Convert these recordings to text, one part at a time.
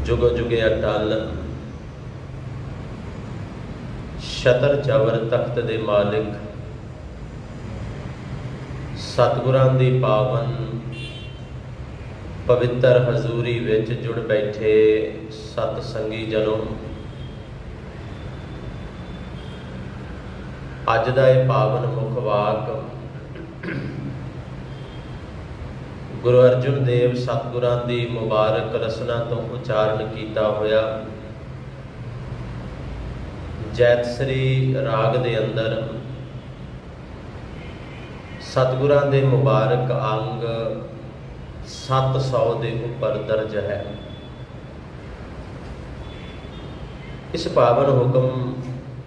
जुगो जुगे अटल छतर चवर तख्त दे मालिक सतगुरां दी पावन पवित्र हजूरी विच जुड़ बैठे सत संगी जनों, अज दा ये पावन मुख वाक गुरु अर्जुन देव सतगुरां दी मुबारक रसना तो उचारण किया होया जैतसरी राग दे अंदर सतगुरां दे मुबारक अंग 700 के उपर दर्ज है। इस पावन हुक्म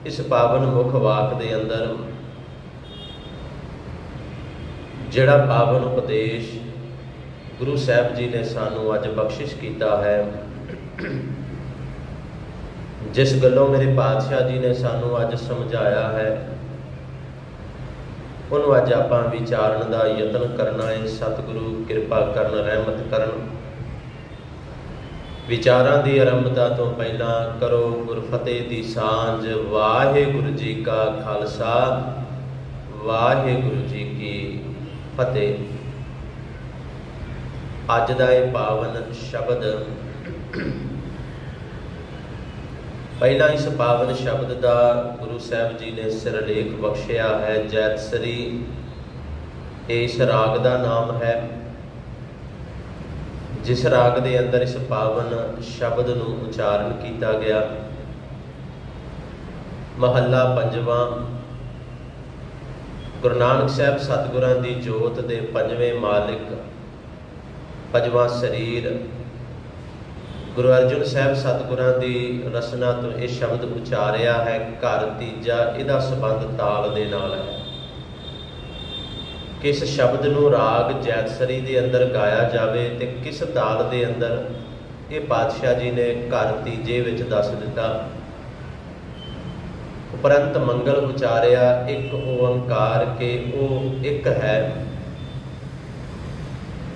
इस पावन मुख वाक दे अंदर जिहड़ा पावन उपदेश गुरु साहब जी ने सानू अज बख्शिश किया है, जिस गलों मेरे पातशाह जी ने सानू अज समझाया है, उन्होंने अज आपां विचारण का यतन करना है। सतगुरु कृपा करन, रहमत करन। विचारां दी आरंभता तो पहला करो गुरफतेह दी सांझ। वाहिगुरु जी का खालसा, वाहिगुरु जी की फतेह। अज दा ये पावन शब्द, पहला इस पावन शब्द का गुरु साहब जी ने सिरलेख बख्शिया है। जैतसरी इस राग का नाम है, जिस राग के अंदर इस पावन शब्द नूं उचारण किया गया। महला पंजवां। गुरु नानक साहब सतगुरां दी जोत दे पंजवें मालिक, पंजवां शरीर गुरु अर्जुन साहब सतगुरां दी रसना तो यह शब्द उचारिया है। घर तीजा इहदा संबंध ताल दे नाल है कि इस शब्द नूं राग जैतसरी दे अंदर गाया जावे ते किस ताल दे अंदर, ये पातशाह जी ने घर तीजे विच दस दिता। उपरंत मंगल उचारिया एक ओंकार के ओ एक है,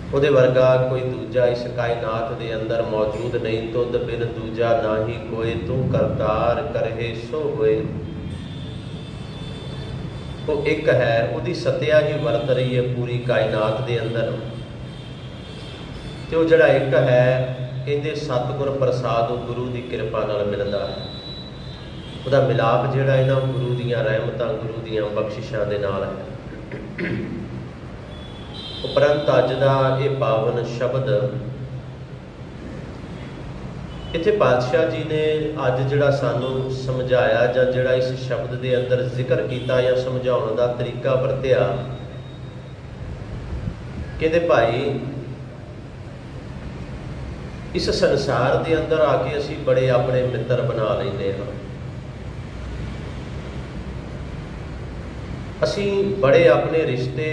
उहदे वर्गा कोई दूजा इस कायनात दे अंदर मौजूद नहीं। तुद बिन दूजा नाही कोई, तू करतार करहे सो होए। वो एक है, उहदी सत्या ही वरत रही है पूरी कायनात दे अंदर। तो जिहड़ा एक है, कहते सतगुर प्रसाद गुरु की कृपा नाल मिलदा है। उहदा मिलाप जिहड़ा इन्हां गुरु दीयां रहमतां, गुरु दीयां बख्शिशां दे नाल है। उपरंत अज का ये पावन शब्द इत्थे पातशाह जी ने अज जिहड़ा सानू समझाया, जां जिहड़ा इस शब्द के अंदर जिक्र किया या समझाउण का तरीका वरतिया, कहते भाई इस संसार के अंदर आके असी बड़े अपने मित्र बना लेंदे हां। असी बड़े अपने रिश्ते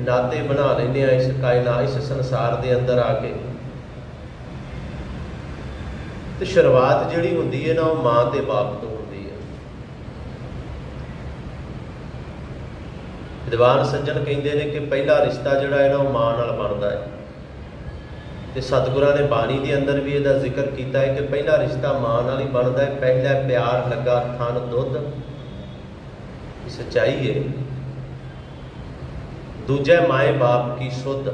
नाते बना लेंगे इस कायनात, इस संसार के अंदर आके। तो शुरुआत जिहड़ी हुंदी है ना, वो माँ ते बाप तो हुंदी है। विद्वान सज्जन कहते हैं कि पहला रिश्ता जिहड़ा है ना, वो माँ नाल बनदा है। ते सतगुरां ने बाणी के अंदर भी इसका जिक्र किया है कि पहला रिश्ता माँ नाल ही बनदा है। पहला प्यार लगा थन दुध, सच्चाई है। दूजा माए बाप की सुध।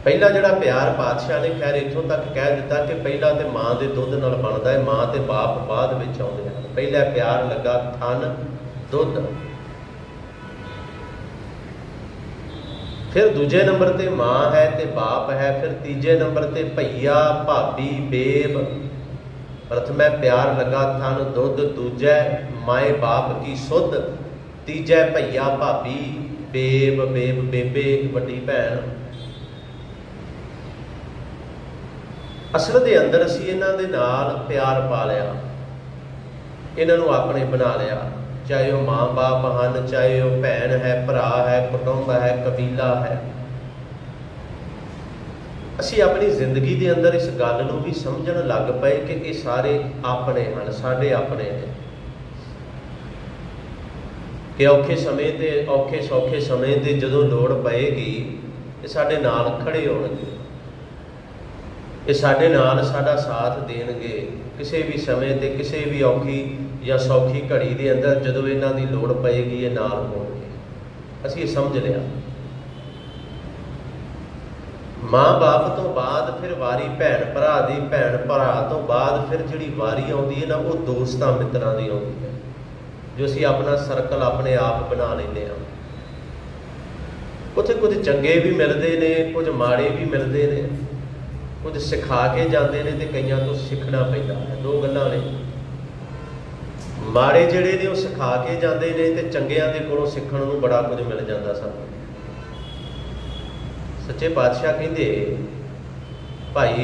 पहला जिहड़ा प्यार पातशाह ने खैर इत्थों तक कह दिता कि पहला तो माँ के दुध नाल बनदा है, माँ ते बाप बाद विच आउंदे हैं। पहला प्यार लगा थन दुध, फिर दूजे नंबर ते माँ है ते बाप है, फिर तीजे नंबर ते भैया भाभी बेब। प्रथम है प्यार लगा थन दुध, दूजा माए बाप की सुध, तीजा भैया भाभी बेब बेब बेबे वड्डी भैन। असल दे अंदर असी इन्हां दे नाल प्यार पा लिया, इन्हां नूं अपने बना लिया। चाहे वह माँ बाप हैं, चाहे वह भैन है, भरा है, कुटुंब है, कबीला है। असी अपनी जिंदगी के अंदर इस गल नूं भी समझण लग पे कि ये सारे अपने हैं, साडे अपने हैं। कि औखे समय ते औखे सौखे समय ते जदों लोड़ पएगी ये साडे नाल खड़े होणगे। ये साडे नाल साडा साथ देणगे किसी भी समय ते किसी भी औखी या सौखी घड़ी के अंदर जदों इन्हां दी लोड़ पएगी ये नाल होणगे। असीं ये समझ लिया। माँ बाप तो बाद फिर वारी भैन भरा दी, भैन भरा तो बाद फिर जिहड़ी वारी आउंदी है ना वो दोस्तां मित्रां दी आउंदी है, जो असीं अपना सर्कल अपने आप बना लैंदे हां। उत्थे कुछ चंगे भी मिलते हैं, कुछ माड़े भी मिलते हैं, कुछ सिखा के जाते हैं तो कईयां तो सीखना पैंदा है। दो गल्लां ने, माड़े जिहड़े ने वो सिखा के जाते हैं तो चंगियां दे कोलों सीखण नूं बड़ा कुछ मिल जाता सानूं। सच्चे पातशाह कहंदे भाई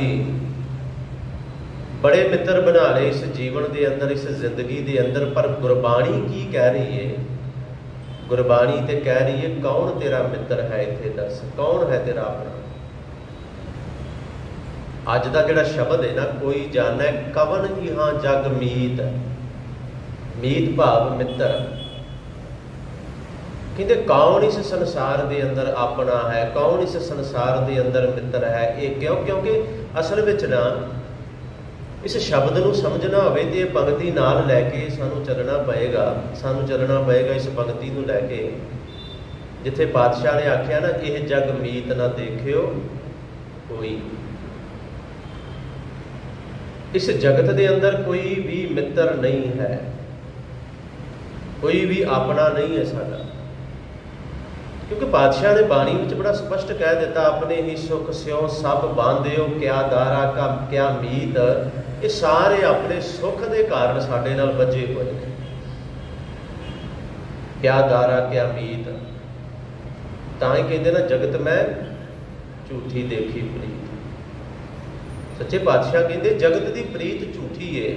बड़े मित्र बना ले इस जीवन के अंदर, इस जिंदगी के अंदर, पर गुरबाणी की कह रही है? गुरबाणी तो कह रही है कौन तेरा मित्र है, इत्थे दस कौन है तेरा अपना। अज का जिहड़ा शब्द है ना, कोई जाने कवन इहां जग मीत, मीत भाव मित्र। कहते कौन इस संसार के अंदर अपना है, कौन इस संसार के अंदर मित्र है। ये क्यों? क्योंकि असल विच ना इस शब्द को समझना होवे ते पंक्ति नाल लैके सानू चलना पएगा, सानू चलना पएगा इस पंक्ति को लैके जिथे पातशाह ने आख्या ना, यह जग मीत ना देखियो कोई। इस जगत के अंदर कोई भी मित्र नहीं है, कोई भी अपना नहीं है साडा। क्योंकि पातशाह ने बाणी में बड़ा स्पष्ट कह दिता, अपने ही सुख स्यों सब बांधियो, क्या दारा का क्या मीत। ये सारे अपने सुख के कारण साडे नाल बजे हुए हैं। क्या दारा क्या मीत, तां ही कहते ना जगत में झूठी देखी प्रीत। सच्चे पातशाह कहते जगत की प्रीत झूठी है,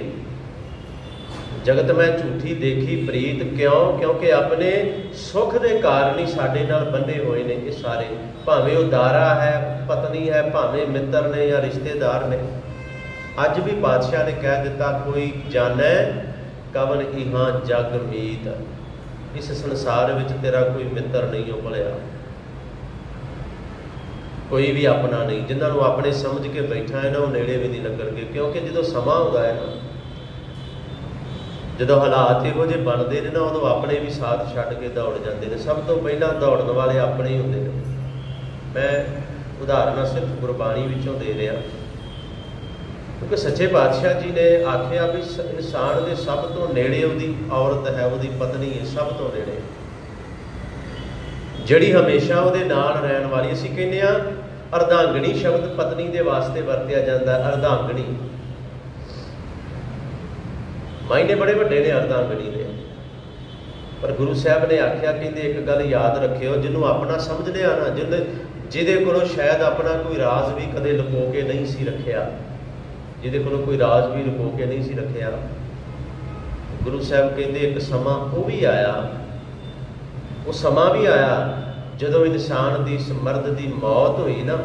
जगत में झूठी देखी प्रीत। क्यों? क्योंकि अपने सुख के कारण ही साडे नाल बंधे हुए ने ये सारे, भावें वो दारा है, पत्नी है, भावें मित्र ने या रिश्तेदार ने। अज भी पातशाह ने कह दिता, कोई जाने कवन इहां जग मीत, इस संसार विच तेरा कोई मित्र नहीं हो भलिया, कोई भी अपना नहीं। जिन्होंने अपने समझ के बैठा है ना वो नेड़े भी नहीं लगणगे। क्योंकि जो समा होता है ना, जो हालात इहो जे बनते हैं ना, उदों अपने भी साथ छड्ड के दौड़ जाते हैं। सब तो पहला दौड़न वाले अपने ही होंदे ने। मैं उदाहरण सिर्फ गुरबाणी विचों दे रहा, क्योंकि सच्चे पातशाह जी ने आख्या भी इंसान के सब तो नेड़े उसदी औरत है, उसदी पत्नी है, सब तो नेड़े जिहड़ी हमेशा उहदे नाल रहण वाली। असीं कहने आ अर्धांगनी शब्द पत्नी के वास्ते वरतिया जाता है। अर्धांगनी मायने बड़े वड्डे ने अर्धांगनी ने, पर गुरु साहब ने आख्या कहते एक गल याद रखियो, जिन्हों अपना समझ लिया ना, जिहदे कोलों शायद अपना कोई राज भी कदे लुको के नहीं सी रखिया, जिहदे कोलों कोई राज भी लुको के नहीं सी रखिया, गुरु साहब कहते एक समा वो भी आया, वो समा भी आया जदों इंसान की इस मर्द की मौत हुई ना,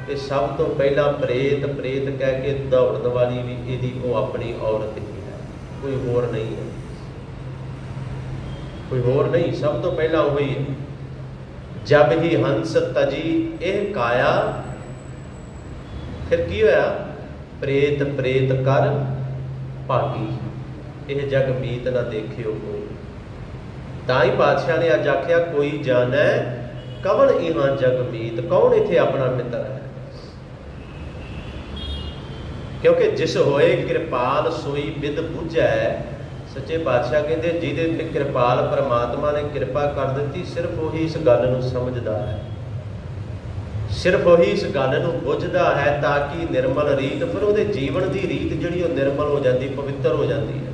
तो सब तो पहला प्रेत प्रेत कह के दौड़न वाली भी यदि वो अपनी औरत ही है, कोई होर नहीं है, कोई होर नहीं, सब तो पहला वही है। जब ही हंस तजी यह काया, फिर की होया? प्रेत प्रेत कर भागी, यह जग मीत ना देखियो कोई। ताई पातशाह ने अज आख्या कोई जाने कवन इहां जग मीत, कौन इत्थे अपना मित्र है। क्योंकि जिस होए कृपाल सोई बिद बुझै, सच्चे पातशाह कहते जिहदे ते कृपाल परमात्मा ने कृपा कर दी, सिर्फ वही इस गल नूं समझदा है, सिर्फ वही इस गल नूं बुझदा है, ताकि निर्मल रीत, फिर उहदे जीवन की रीत जिहड़ी वो निर्मल हो जाती, पवित्र हो जाती है।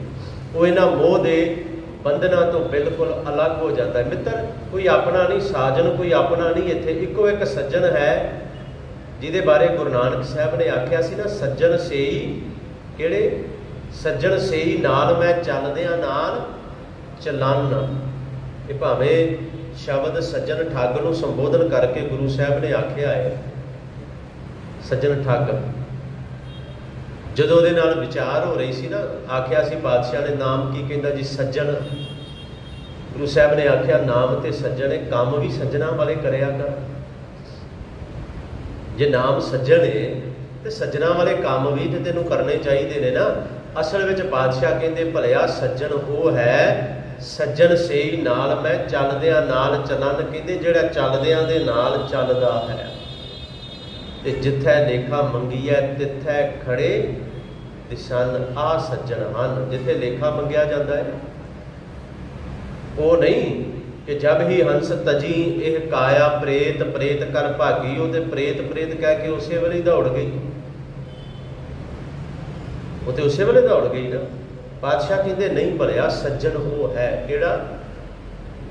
वो इन्हां मोह दे बंधना तो बिल्कुल अलग हो जाता है। मित्र कोई अपना नहीं, साजन कोई अपना नहीं। इत्थे इको एक सज्जन है जिहदे बारे गुरु नानक साहब ने आख्या सी ना, सज्जन सेई किहड़े? सज्जन सेई नाल मैं चलदियां नाल चलन। ये भावें शब्द सज्जन ठग नूं संबोधन करके गुरु साहब ने आख्या है, सज्जन ठग। जदों उहदे नाल विचार हो रही सी ना, आख्या सी पातशाह ने नाम की कहंदा जी सज्जन। गुरु साहब ने आख्या नाम ते सज्जन है, काम भी सज्जना वाले करिया कर। जे नाम सज्जन है ਤੇ ਸੱਜਣਾ ਵਾਲੇ ਕੰਮ ਵੀ ਤੇ ਤੈਨੂੰ ਕਰਨੇ ਚਾਹੀਦੇ ਨੇ ਨਾ। ਅਸਲ ਵਿੱਚ ਪਾਤਸ਼ਾਹ ਕਹਿੰਦੇ ਭਲਿਆ ਸੱਜਣ ਉਹ ਹੈ, ਸੱਜਣ ਸਹੀ ਨਾਲ ਮੈਂ ਚੱਲਦਿਆਂ ਨਾਲ ਚਲਨ। ਕਹਿੰਦੇ ਜਿਹੜਾ ਚੱਲਦਿਆਂ ਦੇ ਨਾਲ ਚੱਲਦਾ ਹੈ ਤੇ ਜਿੱਥੇ ਲੇਖਾ ਮੰਗੀਐ ਤਿੱਥੈ ਖੜੇ ਦਿਸ਼ਨ। ਆ ਸੱਜਣ ਹਨ ਜਿੱਥੇ ਲੇਖਾ ਮੰਗਿਆ ਜਾਂਦਾ ਹੈ। ਉਹ ਨਹੀਂ ਕਿ ਜਬ ਹੀ ਹੰਸ ਤਜੀ ਇਹ ਕਾਇਆ ਪ੍ਰੇਤ, ਪ੍ਰੇਤ ਕਰ ਭਾਗੀ। ਉਹ ਤੇ ਪ੍ਰੇਤ ਪ੍ਰੇਤ ਕਹਿ ਕੇ ਉਸੇ ਵੇਲੇ ਹੀ ਦੌੜ ਗਈ, ਉਹ ਤੇ ਉਸੇ ਵੇਲੇ ਦੌੜ ਗਈ ਨਾ। ਪਾਤਸ਼ਾਹ ਕਹਿੰਦੇ ਨਹੀਂ ਭਲਿਆ ਸੱਜਣ ਉਹ ਹੈ ਕਿਹੜਾ,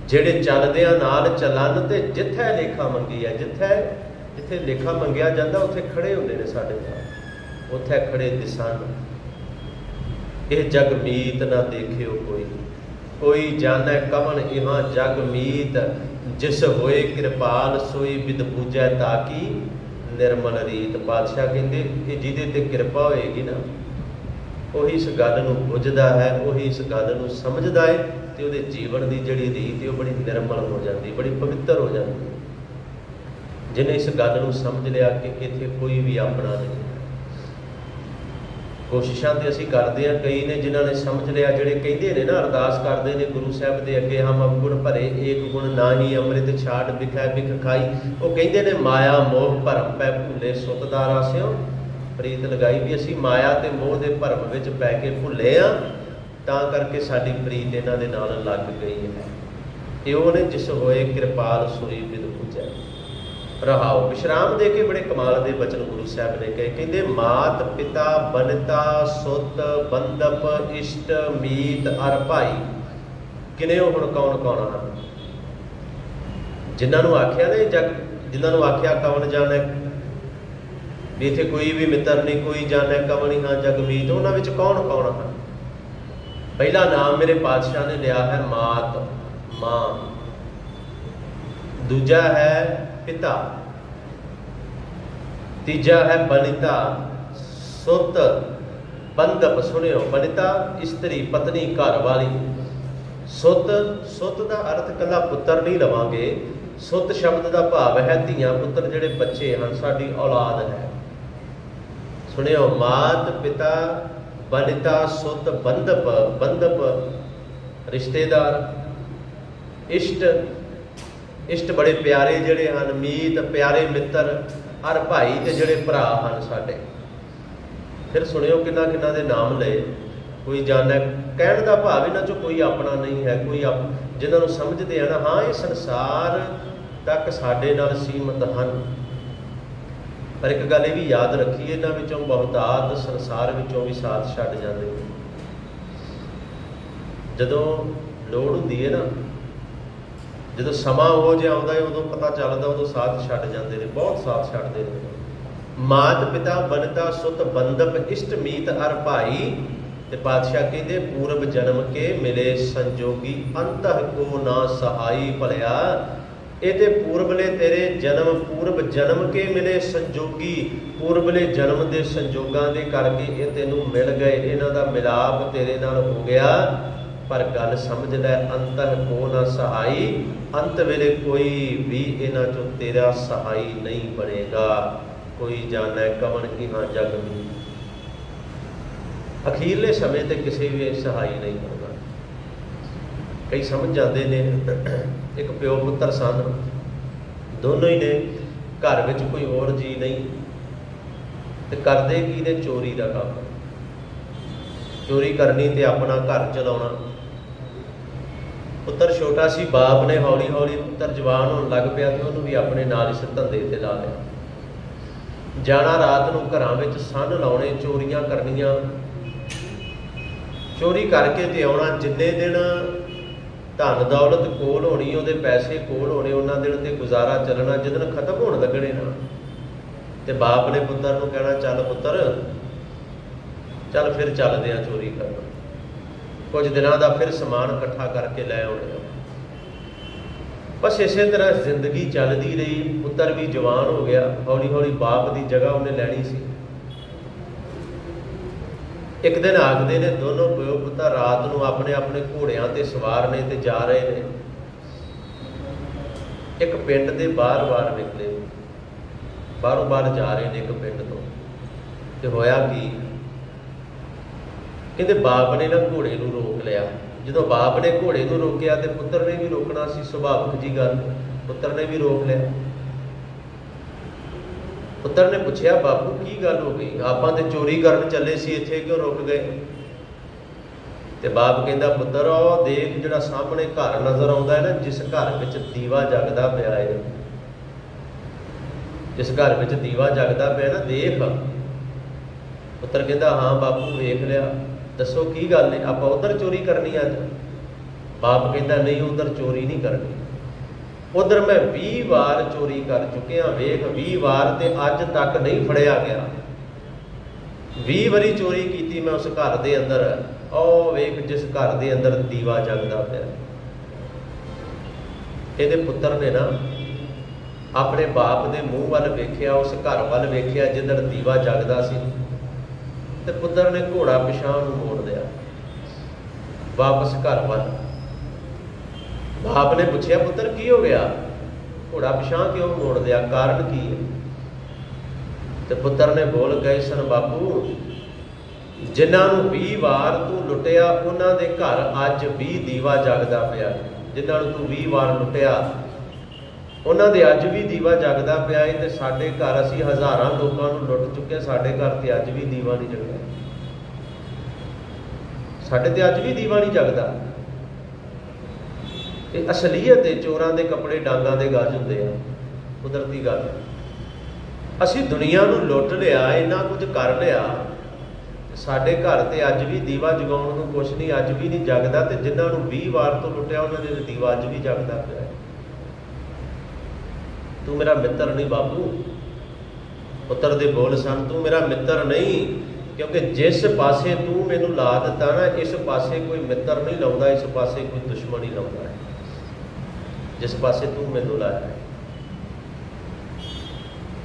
ਜਿਹੜੇ ਚੱਲਦਿਆਂ ਨਾਲ ਚੱਲਣ ਤੇ ਜਿੱਥੇ ਲੇਖਾ ਮੰਗੀ ਹੈ। ਜਿੱਥੇ ਲੇਖਾ ਮੰਗਿਆ ਜਾਂਦਾ ਉੱਥੇ ਖੜੇ ਹੁੰਦੇ ਨੇ ਸਾਡੇ ਨਾਲ, ਉੱਥੇ ਖੜੇ ਦਿਸਣ। ਇਹ ਜਗ ਮੀਤ ਨਾ ਦੇਖਿਓ ਕੋਈ, ਕੋਈ ਜਾਣੈ ਕਵਣ ਇਹਾਂ ਜਗ ਮੀਤ। ਜਿਸ ਹੋਏ ਕਿਰਪਾਲ ਸੋਈ ਬਿਦ ਪੂਜੈ ਤਾਕੀ ਨਿਰਮਲ ਰੀਤ। ਪਾਤਸ਼ਾਹ ਕਹਿੰਦੇ ਇਹ ਜਿਹਦੇ ਤੇ ਕਿਰਪਾ ਹੋਏਗੀ ਨਾ ਉਹੀ ਇਸ ਗੱਲ ਨੂੰ ਬੁੱਝਦਾ ਹੈ, ਉਹੀ ਇਸ ਗੱਲ ਨੂੰ ਸਮਝਦਾ ਹੈ ਤੇ ਉਹਦੇ ਜੀਵਨ ਦੀ ਜਿਹੜੀ ਰੀਤ ਹੈ ਉਹ ਬੜੀ ਨਿਰਮਲ ਹੋ ਜਾਂਦੀ, ਬੜੀ ਪਵਿੱਤਰ ਹੋ ਜਾਂਦੀ। ਜਿਹਨੇ ਇਸ ਗੱਲ ਨੂੰ ਸਮਝ ਲਿਆ ਕਿ ਇੱਥੇ ਕੋਈ ਵੀ ਆਪਣਾ ਨਹੀਂ। ਕੋਸ਼ਿਸ਼ਾਂ ਤੇ ਅਸੀਂ ਕਰਦੇ ਹਾਂ, ਕਈ ਨੇ ਜਿਨ੍ਹਾਂ ਨੇ ਸਮਝ ਲਿਆ, ਜਿਹੜੇ ਕਹਿੰਦੇ ਨੇ ਨਾ ਅਰਦਾਸ ਕਰਦੇ ਨੇ ਗੁਰੂ ਸਾਹਿਬ ਦੇ ਅੱਗੇ, ਹਮ ਅਵਗੁਣ ਭਰੇ ਏਕ ਗੁਣ ਨਾਹੀ ਅੰਮ੍ਰਿਤ ਛਾੜ ਬਿਖੈ ਬਿਖ ਖਾਈ। ਉਹ ਕਹਿੰਦੇ ਨੇ ਮਾਇਆ ਮੋਹ ਭਰਮ ਪੈ ਭੁੱਲੇ ਸੁਤਦਾਰ ਆਸਿਓ ਪ੍ਰੀਤ ਲਗਾਈ। ਵੀ ਅਸੀਂ ਮਾਇਆ ਤੇ ਮੋਹ ਦੇ ਭਰਮ ਵਿੱਚ ਪੈ ਕੇ ਭੁੱਲੇ ਹਾਂ, ਤਾਂ ਕਰਕੇ ਸਾਡੀ ਪ੍ਰੀਤ ਇਹਨਾਂ ਦੇ ਨਾਲ ਲੱਗ ਗਈ ਹੈ। ਇਹ ਉਹ ਨੇ ਜਿਸ ਹੋਏ ਕਿਰਪਾਲ ਸੋਈ ਬਿਦ ਪੂਜੈ। ਰਹਾਓ ਵਿਸ਼ਰਾਮ ਦੇ ਕੇ ਬੜੇ ਕਮਾਲ ਦੇ ਬਚਨ ਗੁਰੂ ਸਾਹਿਬ ਨੇ ਕਹੇ। ਕਹਿੰਦੇ ਮਾਤ ਪਿਤਾ ਬਨਤਾ ਸੁਤ ਬੰਦਪ ਇਸ਼ਟ ਮੀਤ ਅਰ ਭਾਈ। ਕਿਨੇ ਉਹ ਹੁਣ ਕੌਣ ਕੌਣ ਹਨ? ਜਿਨ੍ਹਾਂ ਨੂੰ ਆਖਿਆ ਨੇ ਜਗ, ਜਿਨ੍ਹਾਂ ਨੂੰ ਆਖਿਆ ਕਵਣ ਜਾਣੈ ਵੀ ਇੱਥੇ ਕੋਈ ਵੀ ਮਿੱਤਰ ਨਹੀਂ, ਕੋਈ ਜਾਣੈ ਕਵਣ ਹੀ ਹਾਂ ਜਗ ਮੀਤ। ਉਹਨਾਂ ਵਿੱਚ ਕੌਣ ਕੌਣ ਹਨ? ਪਹਿਲਾ ਨਾਮ ਮੇਰੇ ਪਾਤਸ਼ਾਹ ਨੇ ਲਿਆ ਹੈ ਮਾਤ, ਮਾਂ। ਦੂਜਾ ਹੈ ਪਿਤਾ, ਤੀਜਾ ਹੈ ਬਨਿਤਾ ਸੁਤ ਬੰਦਪ। ਸੁਣਿਓ, ਬਨਿਤਾ ਇਸਤਰੀ ਪਤਨੀ ਘਰ ਵਾਲੀ। ਸੁਤ, ਸੁਤ ਦਾ ਅਰਥ ਕੱਲਾ ਪੁੱਤਰ ਨਹੀਂ ਲਵਾਂਗੇ। ਸੁਤ ਸ਼ਬਦ ਦਾ ਭਾਵ ਹੈ ਧੀਆਂ ਪੁੱਤਰ, ਜਿਹੜੇ ਬੱਚੇ ਹਨ, ਸਾਡੀ ਔਲਾਦ ਹੈ। ਸੁਣਿਓ, ਮਾਤ ਪਿਤਾ ਬਨਿਤਾ ਸੁਤ ਬੰਦਪ। ਬੰਦਪ ਰਿਸ਼ਤੇਦਾਰ, ਇਸ਼ਟ, ਇਸ਼ਟ ਬੜੇ ਪਿਆਰੇ ਜਿਹੜੇ ਹਨ, ਮੀਤ ਪਿਆਰੇ ਮਿੱਤਰ, ਅਰ ਭਾਈ ਤੇ ਜਿਹੜੇ ਭਰਾ ਹਨ ਸਾਡੇ। ਫਿਰ ਸੁਣਿਓ ਕਿੰਨਾ ਕਿੰਨਾ ਦੇ ਨਾਮ ਲਏ। ਕੋਈ ਜਾਣੈ, ਕਹਿਣ ਦਾ ਭਾਵ ਇਹਨਾਂ 'ਚੋਂ ਕੋਈ ਆਪਣਾ ਨਹੀਂ ਹੈ, ਕੋਈ ਜਿਹਨਾਂ ਨੂੰ ਸਮਝਦੇ ਆ ਨਾ, ਹਾਂ ਇਹ ਸੰਸਾਰ ਤੱਕ ਸਾਡੇ ਨਾਲ ਸੀਮਤ ਹਨ। ਪਰ ਇੱਕ ਗੱਲ ਇਹ ਵੀ ਯਾਦ ਰੱਖੀਏ, ਇਹਨਾਂ ਵਿੱਚੋਂ ਬਹੁਤਾਤ ਸੰਸਾਰ ਵਿੱਚੋਂ ਵੀ ਸਾਥ ਛੱਡ ਜਾਂਦੇ ਨੇ। ਜਦੋਂ ਲੋੜ ਹੁੰਦੀ ਹੈ ਨਾ, ਜਦੋਂ ਸਮਾਂ ਉਹ ਜਿਹਾ ਆਉਂਦਾ ਹੈ, ਉਦੋਂ ਪਤਾ ਚੱਲਦਾ, ਉਦੋਂ ਸਾਥ ਛੱਡ ਜਾਂਦੇ ਨੇ, ਬਹੁਤ ਸਾਥ ਛੱਡਦੇ ਨੇ। ਮਾਤ ਪਿਤਾ ਬਨਤਾ ਸੁਤ ਬੰਦਪ ਇਸ਼ਟ ਮੀਤ ਅਰ ਭਾਈ। ਤੇ ਪਾਤਸ਼ਾਹ ਕਹਿੰਦੇ ਪੂਰਬ ਜਨਮ ਕੇ ਮਿਲੇ ਸੰਜੋਗੀ ਅੰਤਹ ਕੋ ਨਾ ਸਹਾਈ। ਭਲਿਆ ਇਹ ਤੇ ਪੂਰਬਲੇ ਤੇਰੇ ਜਨਮ, ਪੂਰਬ ਜਨਮ ਕੇ ਮਿਲੇ ਸੰਜੋਗੀ। ਪੂਰਬਲੇ ਜਨਮ ਦੇ ਸੰਜੋਗਾਂ ਦੇ ਕਰਕੇ ਇਹ ਤੈਨੂੰ ਮਿਲ ਗਏ, ਇਹਨਾਂ ਦਾ ਮਿਲਾਪ ਤੇਰੇ ਨਾਲ ਹੋ ਗਿਆ। ਪਰ ਗੱਲ ਸਮਝ ਲੈ, ਅੰਤਹ ਕੋ ਨਾ ਸਹਾਈ। ਅੰਤ ਵੇਲੇ ਕੋਈ ਵੀ ਇਹਨਾਂ ਚੋਂ ਤੇਰਾ ਸਹਾਈ ਨਹੀਂ ਬਣੇਗਾ। ਕੋਈ ਜਾਣੈ ਕਵਣ ਇਹਾਂ ਜਗ ਮੀਤ। ਅਖੀਰਲੇ ਸਮੇਂ ਤੇ ਕਿਸੇ ਵੀ ਸਹਾਈ ਨਹੀਂ ਬਣਦਾ। ਕਈ ਸਮਝ ਜਾਂਦੇ ਨੇ, ਇੱਕ ਪਿਓ ਪੁੱਤਰ ਸਨ, ਦੋਨੋਂ ਹੀ ਨੇ, ਘਰ ਵਿੱਚ ਕੋਈ ਹੋਰ ਜੀ ਨਹੀਂ, ਤੇ ਕਰਦੇ ਕੀ ਨੇ? ਚੋਰੀ ਦਾ ਕੰਮ। ਚੋਰੀ ਕਰਨੀ ਤੇ ਆਪਣਾ ਘਰ ਚਲਾਉਣਾ। ਪੁੱਤਰ ਛੋਟਾ ਸੀ, ਬਾਪ ਨੇ ਹੌਲੀ ਹੌਲੀ ਪੁੱਤਰ ਜਵਾਨ ਹੋਣ ਲੱਗ ਪਿਆ ਤੇ ਉਹਨੂੰ ਵੀ ਆਪਣੇ ਨਾਲ ਇਸ ਧੰਦੇ ਤੇ ਲਾ ਲਿਆ। ਜਾਣਾ ਰਾਤ ਨੂੰ ਘਰਾਂ ਵਿੱਚ ਸੰਨ ਲਾਉਣੇ, ਚੋਰੀਆਂ ਕਰਨੀਆਂ, ਚੋਰੀ ਕਰਕੇ ਤੇ ਆਉਣਾ। ਜਿੰਨੇ ਦਿਨ ਧਨ ਦੌਲਤ ਕੋਲ ਹੋਣੀ, ਉਹਦੇ ਪੈਸੇ ਕੋਲ ਹੋਣੇ, ਉਹਨਾਂ ਦਿਨ ਤੇ ਗੁਜ਼ਾਰਾ ਚੱਲਣਾ। ਜਿੱਦਣ ਖਤਮ ਹੋਣ ਲੱਗਣੇ ਨਾ, ਤੇ ਬਾਪ ਨੇ ਪੁੱਤਰ ਨੂੰ ਕਹਿਣਾ, ਚੱਲ ਪੁੱਤਰ ਚੱਲ ਫਿਰ ਚੱਲਦੇ ਆ ਚੋਰੀ ਕਰਨ। ਕੁਝ ਦਿਨਾਂ ਦਾ ਫਿਰ ਸਮਾਨ ਇਕੱਠਾ ਕਰਕੇ ਲੈ ਆਉਣੇ। ਬਸ ਇਸੇ ਤਰ੍ਹਾਂ ਜ਼ਿੰਦਗੀ ਚੱਲਦੀ ਰਹੀ। ਪੁੱਤਰ ਵੀ ਜਵਾਨ ਹੋ ਗਿਆ, ਹੌਲੀ ਹੌਲੀ ਬਾਪ ਦੀ ਜਗ੍ਹਾ ਉਹਨੇ ਲੈਣੀ ਸੀ। ਇੱਕ ਦਿਨ ਆਖਦੇ ਨੇ ਦੋਨੋਂ ਪਿਓ ਪੁੱਤਰ ਰਾਤ ਨੂੰ ਆਪਣੇ ਆਪਣੇ ਘੋੜਿਆਂ ਤੇ ਸਵਾਰ ਨੇ ਤੇ ਜਾ ਰਹੇ ਨੇ। ਇੱਕ ਪਿੰਡ ਦੇ ਬਾਹਰ ਨਿਕਲੇ, ਬਾਹਰੋਂ ਬਾਹਰ ਜਾ ਰਹੇ ਨੇ ਇੱਕ ਪਿੰਡ ਤੋਂ। ਤੇ ਹੋਇਆ ਕੀ? ਕਹਿੰਦੇ ਬਾਪ ਨੇ ਨਾ ਘੋੜੇ ਨੂੰ ਰੋਕ ਲਿਆ। ਜਦੋਂ ਬਾਪ ਨੇ ਘੋੜੇ ਨੂੰ ਰੋਕਿਆ ਤੇ ਪੁੱਤਰ ਨੇ ਵੀ ਰੋਕਣਾ ਸੀ, ਸੁਭਾਵਿਕ ਜੀ ਗੱਲ, ਪੁੱਤਰ ਨੇ ਵੀ ਰੋਕ ਲਿਆ। ਪੁੱਤਰ ਨੇ ਪੁੱਛਿਆ, ਬਾਪੂ ਕੀ ਗੱਲ ਹੋ ਗਈ? ਆਪਾਂ ਤੇ ਚੋਰੀ ਕਰਨ ਚੱਲੇ ਸੀ, ਇੱਥੇ ਕਿਉਂ ਰੁਕ ਗਏ? ਤੇ ਬਾਪ ਕਹਿੰਦਾ, ਪੁੱਤਰ ਉਹ ਦੇਖ ਜਿਹੜਾ ਸਾਹਮਣੇ ਘਰ ਨਜ਼ਰ ਆਉਂਦਾ ਹੈ ਨਾ, ਜਿਸ ਘਰ ਵਿੱਚ ਦੀਵਾ ਜਗਦਾ ਪਿਆ ਹੈ, ਜਿਸ ਘਰ ਵਿੱਚ ਦੀਵਾ ਜਗਦਾ ਪਿਆ ਨਾ, ਦੇਖ। ਪੁੱਤਰ ਕਹਿੰਦਾ, ਹਾਂ ਬਾਪੂ ਵੇਖ ਲਿਆ। ਦੱਸੋ ਕੀ ਗੱਲ ਹੈ? ਆਪਾਂ ਉੱਧਰ ਚੋਰੀ ਕਰਨੀ ਅੱਜ? ਬਾਪ ਕਹਿੰਦਾ, ਨਹੀਂ ਉੱਧਰ ਚੋਰੀ ਨਹੀਂ ਕਰਨੀ। ਉਧਰ ਮੈਂ 20 ਵਾਰ ਚੋਰੀ ਕਰ ਚੁੱਕਿਆ, ਵੇਖ 20 ਵਾਰ, ਤੇ ਅੱਜ ਤੱਕ ਨਹੀਂ ਫੜਿਆ ਗਿਆ। 20 ਵਾਰੀ ਚੋਰੀ ਕੀਤੀ ਮੈਂ ਉਸ ਘਰ ਦੇ ਅੰਦਰ। ਉਹ ਵੇਖ ਜਿਸ ਘਰ ਦੇ ਅੰਦਰ ਦੀਵਾ ਜਗਦਾ ਪਿਆ। ਇਹਦੇ ਪੁੱਤਰ ਨੇ ਨਾ ਆਪਣੇ ਬਾਪ ਦੇ ਮੂੰਹ ਵੱਲ ਵੇਖਿਆ, ਉਸ ਘਰ ਵੱਲ ਵੇਖਿਆ ਜਿੱਧਰ ਦੀਵਾ ਜਗਦਾ ਸੀ, ਤੇ ਪੁੱਤਰ ਨੇ ਘੋੜਾ ਪਿਛਾਂਹ ਨੂੰ ਮੋੜ ਲਿਆ ਵਾਪਸ ਘਰ ਵੱਲ। ਬਾਪ ਨੇ ਪੁੱਛਿਆ, ਪੁੱਤਰ ਕੀ ਹੋ ਗਿਆ? ਘੋੜਾ ਪਿਛਾਂਹ ਕਿਉਂ ਮੋੜ ਲਿਆ? ਕਾਰਨ ਕੀ ਹੈ? ਤੇ ਪੁੱਤਰ ਨੇ ਬੋਲ ਗਏ ਸਨ, ਬਾਪੂ ਜਿਨ੍ਹਾਂ ਨੂੰ 20 ਵਾਰ ਤੂੰ ਲੁੱਟਿਆ ਉਹਨਾਂ ਦੇ ਘਰ ਅੱਜ 20 ਦੀਵਾ ਜਗਦਾ ਪਿਆ। ਜਿਨ੍ਹਾਂ ਨੂੰ ਤੂੰ 20 ਵਾਰ ਲੁੱਟਿਆ ਉਹਨਾਂ ਦੇ ਅੱਜ ਵੀ ਦੀਵਾ ਜਗਦਾ ਪਿਆ ਹੈ, ਤੇ ਸਾਡੇ ਘਰ ਅਸੀਂ ਹਜ਼ਾਰਾਂ ਲੋਕਾਂ ਨੂੰ ਲੁੱਟ ਚੁੱਕੇ, ਸਾਡੇ ਘਰ ਤੇ ਅੱਜ ਵੀ ਦੀਵਾ ਨਹੀਂ ਜਗਦਾ, ਸਾਡੇ ਤੇ ਅੱਜ ਵੀ ਦੀਵਾ ਨਹੀਂ ਜਗਦਾ। ਇਹ ਅਸਲੀਅਤ ਹੈ, ਚੋਰਾਂ ਦੇ ਕੱਪੜੇ ਡਾਂਗਾਂ ਦੇ ਗੱਜ ਹੁੰਦੇ ਆ, ਕੁਦਰਤੀ ਗੱਲ ਹੈ। ਅਸੀਂ ਦੁਨੀਆ ਨੂੰ ਲੁੱਟ ਲਿਆ, ਇੰਨਾ ਕੁਝ ਕਰ ਲਿਆ, ਸਾਡੇ ਘਰ ਤੇ ਅੱਜ ਵੀ ਦੀਵਾ ਜਗਾਉਣ ਨੂੰ ਕੁਛ ਨਹੀਂ, ਅੱਜ ਵੀ ਨਹੀਂ ਜਗਦਾ। ਤੇ ਜਿਨ੍ਹਾਂ ਨੂੰ 20 ਵਾਰ ਤੋਂ ਲੁੱਟਿਆ ਉਹਨਾਂ ਦੇ ਦੀਵਾ ਅੱਜ ਵੀ ਜਗਦਾ ਪਿਆ। ਤੂੰ ਮੇਰਾ ਮਿੱਤਰ ਨਹੀਂ ਬਾਪੂ। ਪੁੱਤਰ ਦੇ ਬੋਲ ਸਨ, ਤੂੰ ਮੇਰਾ ਮਿੱਤਰ ਨਹੀਂ, ਕਿਉਂਕਿ ਜਿਸ ਪਾਸੇ ਤੂੰ ਮੈਨੂੰ ਲਾ ਦਿੱਤਾ ਨਾ, ਇਸ ਪਾਸੇ ਕੋਈ ਮਿੱਤਰ ਨਹੀਂ ਲਾਉਂਦਾ, ਇਸ ਪਾਸੇ ਕੋਈ ਦੁਸ਼ਮਣ ਹੀ ਲਾਉਂਦਾ ਹੈ। ਜਿਸ ਪਾਸੇ ਤੂੰ ਮੈਨੂੰ ਲਾਇਆ ਹੈ,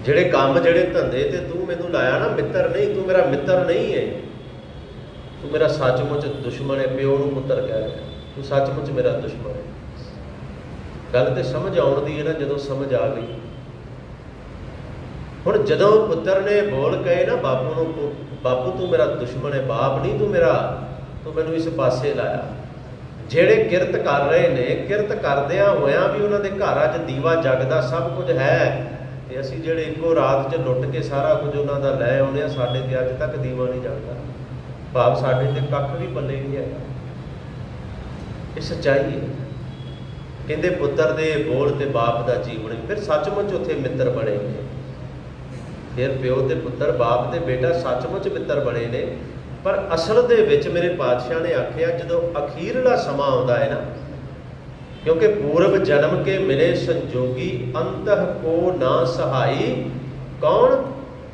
ਜਿਹੜੇ ਕੰਮ, ਜਿਹੜੇ ਧੰਦੇ ਤੇ ਤੂੰ ਮੈਨੂੰ ਲਾਇਆ ਨਾ, ਮਿੱਤਰ ਨਹੀਂ, ਤੂੰ ਮੇਰਾ ਮਿੱਤਰ ਨਹੀਂ ਹੈ, ਤੂੰ ਮੇਰਾ ਸੱਚਮੁੱਚ ਦੁਸ਼ਮਣ ਹੈ। ਪਿਓ ਨੂੰ ਪੁੱਤਰ ਕਹਿ ਰਿਹਾ, ਤੂੰ ਸੱਚਮੁੱਚ ਮੇਰਾ ਦੁਸ਼ਮਣ ਹੈ। ਗੱਲ ਤੇ ਸਮਝ ਆਉਣ ਦੀ ਹੈ ਨਾ, ਜਦੋਂ ਸਮਝ ਆ ਗਈ। ਹੁਣ ਜਦੋਂ ਪੁੱਤਰ ਨੇ ਬੋਲ ਕਹੇ ਨਾ ਬਾਪੂ ਨੂੰ, ਬਾਪੂ ਤੂੰ ਮੇਰਾ ਦੁਸ਼ਮਣ ਹੈ, ਬਾਪ ਨਹੀਂ ਤੂੰ ਮੇਰਾ, ਤੂੰ ਮੈਨੂੰ ਇਸ ਪਾਸੇ ਲਾਇਆ। ਜਿਹੜੇ ਕਿਰਤ ਕਰ ਰਹੇ ਨੇ, ਕਿਰਤ ਕਰਦਿਆਂ ਹੋਇਆਂ ਵੀ ਉਹਨਾਂ ਦੇ ਘਰ ਅੱਜ ਦੀਵਾ ਜਗਦਾ, ਸਭ ਕੁਝ ਹੈ, ਤੇ ਅਸੀਂ ਜਿਹੜੇ ਇੱਕੋ ਰਾਤ 'ਚ ਲੁੱਟ ਕੇ ਸਾਰਾ ਕੁਝ ਉਹਨਾਂ ਦਾ ਲੈ ਆਉਂਦੇ ਹਾਂ, ਸਾਡੇ ਤੇ ਅੱਜ ਤੱਕ ਦੀਵਾ ਨਹੀਂ ਜਗਦਾ। ਭਾਵ ਸਾਡੇ ਤੇ ਕੱਖ ਵੀ ਪੱਲੇ ਨਹੀਂ ਹੈਗਾ। ਇਹ ਸੱਚਾਈ ਹੈ। ਕਹਿੰਦੇ ਪੁੱਤਰ ਦੇ ਬੋਲ ਤੇ ਬਾਪ ਦਾ ਜੀਵਨ, ਫਿਰ ਸੱਚਮੁੱਚ ਉੱਥੇ ਮਿੱਤਰ ਬਣੇ ਨੇ। ਫਿਰ ਪਿਓ ਤੇ ਪੁੱਤਰ, ਬਾਪ ਤੇ ਬੇਟਾ ਸੱਚਮੁੱਚ ਮਿੱਤਰ ਬਣੇ ਨੇ। ਪਰ ਅਸਲ ਦੇ ਵਿੱਚ ਮੇਰੇ ਪਾਤਸ਼ਾਹ ਨੇ ਆਖਿਆ, ਜਦੋਂ ਅਖੀਰਲਾ ਸਮਾਂ ਆਉਂਦਾ ਹੈ ਨਾ, ਕਿਉਂਕਿ ਪੂਰਬ ਜਨਮ ਕੇ ਮਿਲੇ ਸੰਜੋਗੀ, ਅੰਤਹ ਕੋ ਨਾ ਸਹਾਈ। ਕੌਣ?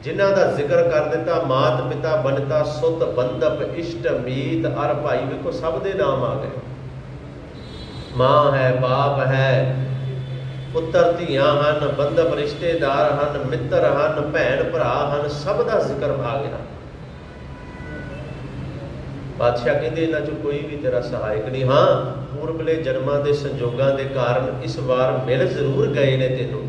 ਜਿਨ੍ਹਾਂ ਦਾ ਜ਼ਿਕਰ ਕਰ ਦਿੱਤਾ, ਮਾਤ ਪਿਤਾ ਬਨਤਾ ਸੁਤ ਬੰਧਪ ਇਸ਼ਟ ਮੀਤ ਅਰ ਭਾਈ। ਵੇਖੋ ਸਭ ਦੇ ਨਾਮ ਆ ਗਏ, ਮਾਂ ਹੈ, ਬਾਪ ਹੈ, ਪੁੱਤਰ ਧੀਆਂ ਹਨ, ਬੰਧਪ ਰਿਸ਼ਤੇਦਾਰ ਹਨ, ਮਿੱਤਰ ਹਨ, ਭੈਣ ਭਰਾ ਹਨ, ਸਭ ਦਾ ਜ਼ਿਕਰ ਆ ਗਿਆ। ਬਾਦਸ਼ਾਹ ਕਹਿੰਦੇ ਇਹਨਾਂ 'ਚੋਂ ਕੋਈ ਵੀ ਤੇਰਾ ਸਹਾਇਕ ਨਹੀਂ। ਹਾਂ, ਪੂਰਬਲੇ ਜਨਮਾਂ ਦੇ ਸੰਜੋਗਾਂ ਦੇ ਕਾਰਨ ਇਸ ਵਾਰ ਮਿਲ ਜ਼ਰੂਰ ਗਏ ਨੇ ਤੈਨੂੰ,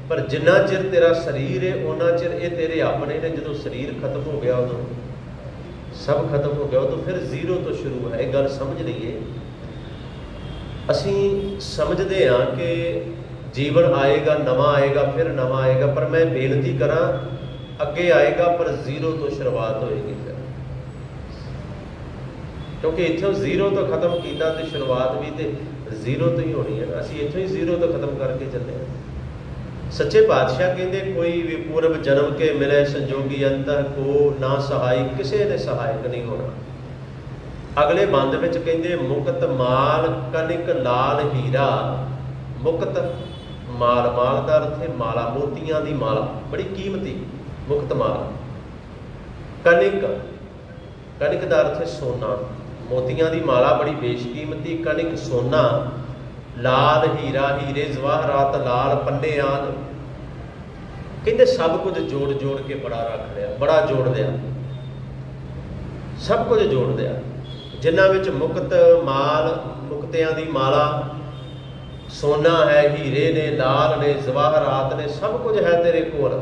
ਪਰ ਜਿੰਨਾ ਚਿਰ ਤੇਰਾ ਸਰੀਰ ਹੈ ਉਹਨਾਂ ਚਿਰ ਇਹ ਤੇਰੇ ਆਪਣੇ ਨੇ। ਜਦੋਂ ਸਰੀਰ ਖਤਮ ਹੋ ਗਿਆ, ਉਦੋਂ ਸਭ ਖਤਮ ਹੋ ਗਿਆ, ਉਦੋਂ ਫਿਰ ਜ਼ੀਰੋ ਤੋਂ ਸ਼ੁਰੂ ਹੈ। ਇਹ ਗੱਲ ਸਮਝ ਲਈਏ। ਅਸੀਂ ਸਮਝਦੇ ਹਾਂ ਕਿ ਜੀਵਨ ਆਏਗਾ, ਨਵਾਂ ਆਏਗਾ, ਫਿਰ ਨਵਾਂ ਆਏਗਾ, ਪਰ ਮੈਂ ਬੇਨਤੀ ਕਰਾਂ, ਅੱਗੇ ਆਏਗਾ ਪਰ ਜ਼ੀਰੋ ਤੋਂ ਸ਼ੁਰੂਆਤ ਹੋਏਗੀ ਫਿਰ, ਕਿਉਂਕਿ ਇੱਥੋਂ ਜ਼ੀਰੋ ਤੋਂ ਖਤਮ ਕੀਤਾ ਤੇ ਸ਼ੁਰੂਆਤ ਵੀ ਤੇ ਜ਼ੀਰੋ ਤੋਂ ਹੀ ਹੋਣੀ ਹੈ ਨਾ। ਅਸੀਂ ਇੱਥੋਂ ਹੀ ਜ਼ੀਰੋ ਤੋਂ ਖਤਮ ਕਰਕੇ ਚੱਲੇ ਹਾਂ। ਸੱਚੇ ਪਾਤਸ਼ਾਹ ਕਹਿੰਦੇ, ਕੋਈ ਵੀ ਪੂਰਬ ਜਨਮ ਕੇ ਮਿਲੇ ਸੰਜੋਗੀ, ਅੰਤਰ ਕੋ ਨਾ ਸਹਾਈ। ਕਿਸੇ ਨੇ ਸਹਾਇਕ ਨਹੀਂ ਹੋਣਾ। ਅਗਲੇ ਬੰਦ ਵਿੱਚ ਕਹਿੰਦੇ, ਮੁਕਤ ਮਾਲ ਕਨਿਕ ਲਾਲ ਹੀਰਾ। ਮੁਕਤ ਮਾਲ, ਮਾਲ ਦਾ ਅਰਥ ਹੈ ਮਾਲਾ, ਮੋਤੀਆਂ ਦੀ ਮਾਲਾ, ਬੜੀ ਕੀਮਤੀ, ਮੁਕਤ ਮਾਲ। ਕਨਿਕ, ਕਨਿਕ ਦਾ ਅਰਥ ਹੈ ਸੋਨਾ, ਮੋਤੀਆਂ ਦੀ ਮਾਲਾ ਬੜੀ ਬੇਸ਼ਕੀਮਤੀ। ਕਨਿਕ ਸੋਨਾ, ਲਾਲ ਹੀਰਾ, ਹੀਰੇ ਜਵਾਹਰਾਤ, ਲਾਲ ਪੰਨੇ ਆਦਿ। ਕਹਿੰਦੇ ਸਭ ਕੁਝ ਜੋੜ ਜੋੜ ਕੇ ਬੜਾ ਰੱਖ ਲਿਆ, ਬੜਾ ਜੋੜ ਲਿਆ, ਸਭ ਕੁਝ ਜੋੜ ਲਿਆ। ਜਿਨ੍ਹਾਂ ਵਿੱਚ ਮੁਕਤ ਮਾਲ, ਮੁਕਤਿਆਂ ਦੀ ਮਾਲਾ, ਸੋਨਾ ਹੈ, ਹੀਰੇ ਨੇ, ਲਾਲ ਨੇ, ਜਵਾਹਰਾਤ ਨੇ, ਸਭ ਕੁਝ ਹੈ ਤੇਰੇ ਕੋਲ।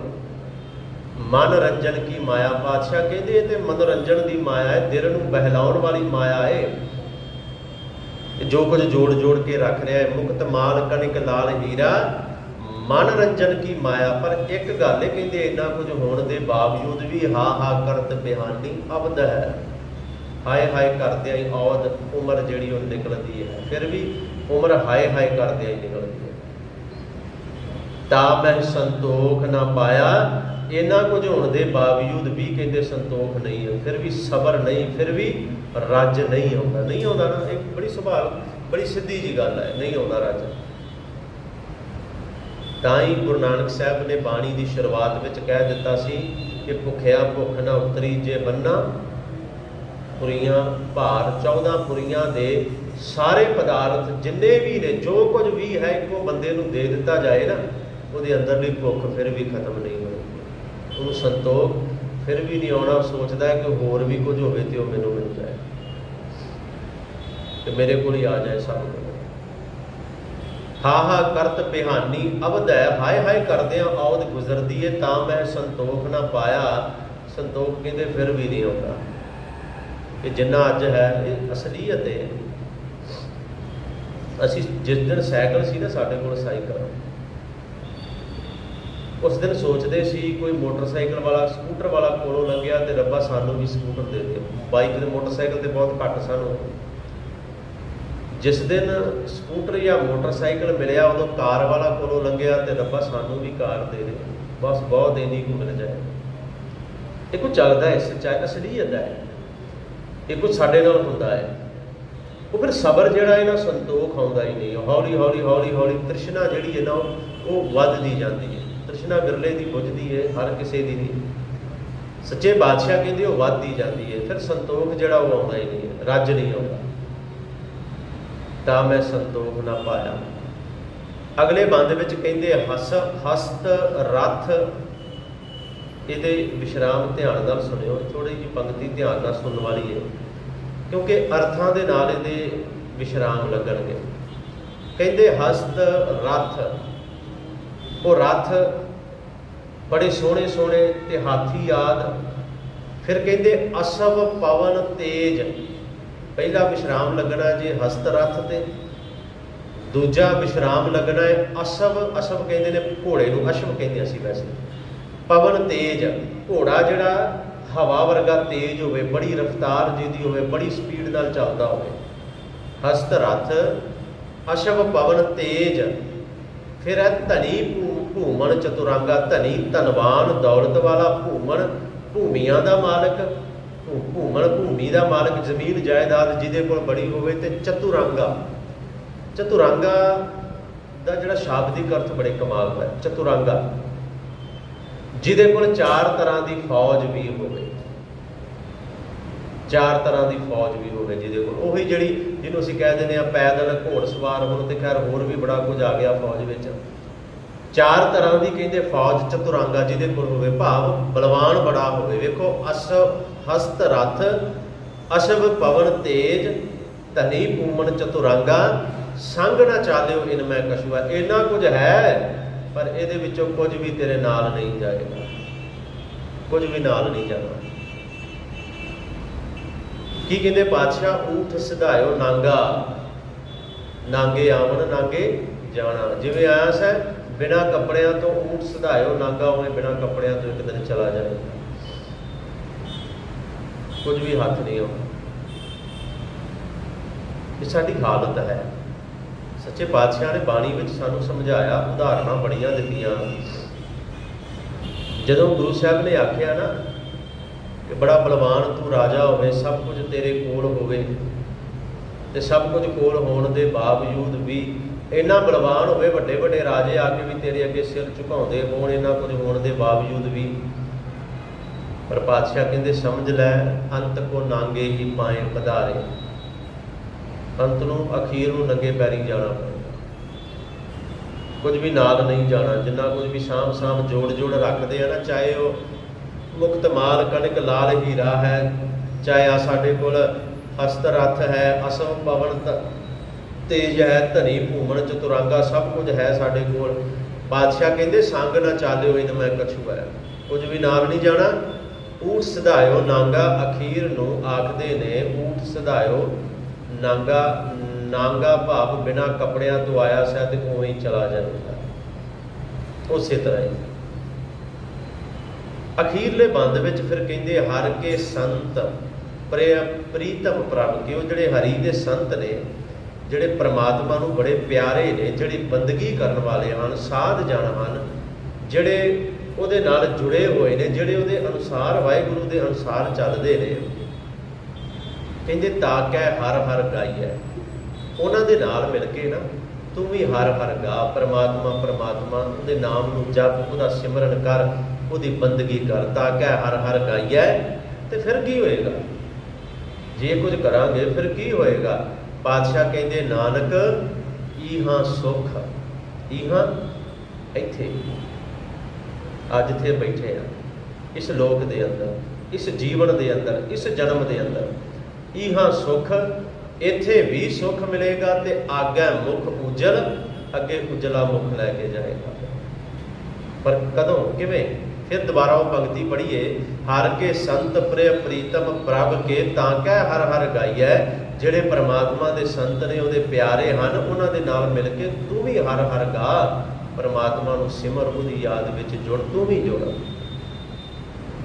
मन रंजन की माया। पातशाह कहते ये मनोरंजन की माया है, दिल नूं बहलाउण वाली माया है, जो कुछ जोड़ जोड़ के रख रहा है। मुक्त माल कणिक लाल हीरा, मनोरंजन की माया। पर एक गल है, कहते इन्ना कुछ होने के बावजूद भी हा हा करत बिहानी अवध है। हाय हाय करदे ही औद उम्र जिहड़ी उह निकलती है, फिर भी उम्र हाय हाय करदे ही निकलती है। ता मैं संतोख ना पाया, इन्ना कुछ होने के बावजूद भी कहते संतोख नहीं है, फिर भी सबर नहीं, फिर भी रज नहीं आता। नहीं आता ना, एक बड़ी सुभाव बड़ी सीधी जी गल है, नहीं आता रज। तां ही गुरु नानक साहब ने बाणी की शुरुआत में कह दिता सी कि भुखिया भुख ना उतरी जे बन्ना पुरियां भार। 14 पुरियां दे सारे पदार्थ जिन्ने भी ने, जो कुछ भी है, एक बंदे नूं दे दिता जाए ना, ਉਹਦੇ अंदरली भुख फिर भी खत्म नहीं होगी, ਉਹਨੂੰ संतोख फिर भी नहीं आना। सोचता है कि होर भी कुछ होवे तो मैनूं मिल जाए, कि मेरे को ही आ जाए सब कुछ। हा हा करत बिहानी अवध है, हाय हाय करदे औद गुजरदी है। तां मैं संतोख ना पाया, संतोख कहते फिर भी नहीं आता। कि जिन्ना अज है ये असलीयत है। असी जिस दिन साइकिल सी ना साडे कोल साइकिल, उस दिन सोचते सी कोई मोटरसाइकिल वाला स्कूटर वाला कोलों लंघिया तो रब्बा सानू भी स्कूटर दे दे। बाइक के मोटरसाइकिल तो बहुत घट सन। जिस दिन स्कूटर या मोटरसाइकिल मिलया उदों कार वाला कोलों लंघिया तो रब्बा सानू भी कार दे दे, बस बहुत इन्नी को मिल जाए। ये कुछ चलता है, सच्चाई असलीयत है, ये कुछ साडे नाल हुंदा है। वो फिर सबर जिहड़ा है ना, संतोख आउंदा ही नहीं। हौली हौली हौली हौली तृष्णा जिहड़ी है ना वो वधदी जाती है। तृष्णा बिरले की बुझदी है, हर किसी की नहीं। सच्चे बादशाह कहते वो वधदी जाती है, फिर संतोख जिहड़ा वो आउंदा ही नहीं है, रज नहीं आउंदा। तां मैं संतोख ना पाया। अगले बंद विच कहते हस्त रथ। ये विश्राम ध्यान नाल सुनियो, थोड़ी जी पंक्ति ध्यान नाल सुनने वाली है, क्योंकि अर्थां दे नाल इहदे विश्राम लगणगे। कहते हस्त रथ, वो रथ बड़े सोहने सोहने ते हाथी आद। फिर कहते असव पवन तेज। पहला विश्राम लगना जे हस्त रथ ते, दूजा विश्राम लगना है असव। असव कहते ने घोड़े नूं, अश्व कहते असीं वैसे। पवन तेज, घोड़ा जिहड़ा हवा वर्गा तेज होवे, बड़ी रफ्तार जिहदी होवे, बड़ी स्पीड नाल चलदा होवे। हस्त रथ अश्व पवन तेज। फिर है धनी भूमन चतुरांगा। धनी धनवान दौलत वाला, भूमन भूमिया का मालक, भूमन भूमि का मालक, जमीन जायदाद जिहदे कोल बड़ी होवे। ते चतुरांगा, चतुरांगा का जिहड़ा शाब्दिक अर्थ बड़े कमाल का है। चतुरांगा जिहदे कोल 4 तरह की फौज भी होवे, 4 तरह की फौज भी होवे जिहदे कोल। उही जिहड़ी जिन्हों असीं कह दिंदे आ पैदल घोड़सवार, हुण ते खैर होर भी बड़ा कुछ आ गया फौज विच। 4 तरह की कहते फौज चतुरांगा जिहदे कोल होवे, भाव बलवान बड़ा होवे। वेखो हस्त रथ अशव पवन तेज, धनी भूमन चतुरांगा। संग ना चालियो इन मैं कछुआ। इन्ना कुछ है पर इहदे विचों कुछ भी तेरे नाल नहीं जाएगा, कुछ भी नाल नहीं जाना। की कहते पातशाह ऊठ सिधायो नांगा, नांगे आवन नांगे जाना। जिवें आया सै बिना कपड़ियां तो ऊठ सिधायो नांगा, उन्हें बिना कपड़ियां तो एक दिन चला जाए, कुछ भी हाथ नहीं आना। ये साडी हालत है। सच्चे पातशाह ने बाणी विच सानू समझाया, उदाहरणा बड़ियां दित्तियां। जदों गुरु साहब ने आख्या ना कि बड़ा बलवान तू राजा होवे, सब कुछ तेरे कोल होवे, ते सब कुछ कोल होने के बावजूद भी इन्ना बलवान होवे, वड्डे वड्डे राजे आके भी तेरे अगे सिर झुकाउंदे होण, इन्ना कुछ होने के बावजूद भी। पर पातशाह कहते समझ लै अंत को नांगे ही पाए पधारे। अंत नूं अखीर नूं नंगे पैरी जाना पड़ेगा, कुछ भी नाल नहीं जाना। जिन्ना कुछ भी साम साम जोड़ जोड़ रखते हैं ना, चाहे वो मुक्त माल कणिक लाल हीरा है, चाहे आ साडे कोल हस्त रथ है, असव पवन तेज है, धनी भूमन चतुरांगा, सब कुछ है साडे कोल। बादशाह कहते संग ना चालियो इन मैं कछु है। कुछ भी नाम नहीं जाना। ऊठ सिधायो नांगा, अखीर नूं आखदे ने ऊठ सिधायो नांगा। नांगा भाव बिना कपड़ियां तो आया सै ते उवें ही चला जाएगा। उस तरह ही अखीरले बंद विच फिर कहंदे हर के संत प्रीतम प्रभ कि वो जिहड़े हरि दे संत ने, जिहड़े परमात्मा नूं बड़े प्यारे ने, जिहड़ी बंदगी करन वाले हन, साध जन हन, जिहड़े ਉਹਦੇ ਨਾਲ जुड़े हुए ने, ਜਿਹੜੇ ਉਹਦੇ अनुसार वाहिगुरू ਦੇ अनुसार ਚੱਲਦੇ ਨੇ, ਕਹਿੰਦੇ ਤਾਕੈ ਹਰ ਹਰ ਗਾਈਐ। ਉਹਨਾਂ ਦੇ ਨਾਲ ਮਿਲ ਕੇ ਨਾ ਤੂੰ ਵੀ ਹਰ ਹਰ ਗਾ, ਪਰਮਾਤਮਾ ਪਰਮਾਤਮਾ ਉਹਦੇ ਨਾਮ ਨੂੰ ਜਪ, ਉਹਦਾ ਸਿਮਰਨ ਕਰ, ਉਹਦੀ ਬੰਦਗੀ ਕਰ। ਤਾਕੈ ਹਰ ਹਰ ਗਾਈਐ। ਤੇ ਫਿਰ ਕੀ ਹੋਏਗਾ ਜੇ ਕੁਝ ਕਰਾਂਗੇ? ਫਿਰ ਕੀ ਹੋਏਗਾ? ਪਾਤਸ਼ਾਹ ਕਹਿੰਦੇ ਨਾਨਕ ਈਹਾਂ ਸੁੱਖ, ਈਹਾਂ ਇੱਥੇ ਅੱਜ ਇੱਥੇ ਬੈਠੇ ਆ ਇਸ ਲੋਕ ਦੇ ਅੰਦਰ, ਇਸ ਜੀਵਨ ਦੇ ਅੰਦਰ, ਇਸ ਜਨਮ ਦੇ ਅੰਦਰ, ਈਹਾਂ ਸੁੱਖ, ਇੱਥੇ ਵੀ ਸੁੱਖ ਮਿਲੇਗਾ ਤੇ ਆਗੇ ਮੁਖ ਉਜਲ, ਅੱਗੇ ਉਜਲਾ ਮੁਖ ਲੈ ਕੇ ਜਾਏਗਾ। ਪਰ ਕਦੋਂ, ਕਿਵੇਂ? ਫਿਰ ਦੁਬਾਰਾ ਉਹ ਪੰਕਤੀ ਪੜ੍ਹੀਏ, ਹਰ ਕੇ ਸੰਤ ਪ੍ਰਿਯ ਪ੍ਰੀਤਮ ਪ੍ਰਭ ਕੇ ਤਾਂ ਕਹਿ ਹਰ ਹਰ ਗਾਈਐ। ਜਿਹੜੇ ਪਰਮਾਤਮਾ ਦੇ ਸੰਤ ਨੇ, ਉਹਦੇ ਪਿਆਰੇ ਹਨ, ਉਹਨਾਂ ਦੇ ਨਾਲ ਮਿਲ ਕੇ ਤੂੰ ਵੀ ਹਰ ਹਰ ਗਾ, ਪਰਮਾਤਮਾ ਨੂੰ ਸਿਮਰ, ਉਹਦੀ ਯਾਦ ਵਿੱਚ ਜੁੜ, ਤੂੰ ਵੀ ਜੁੜ।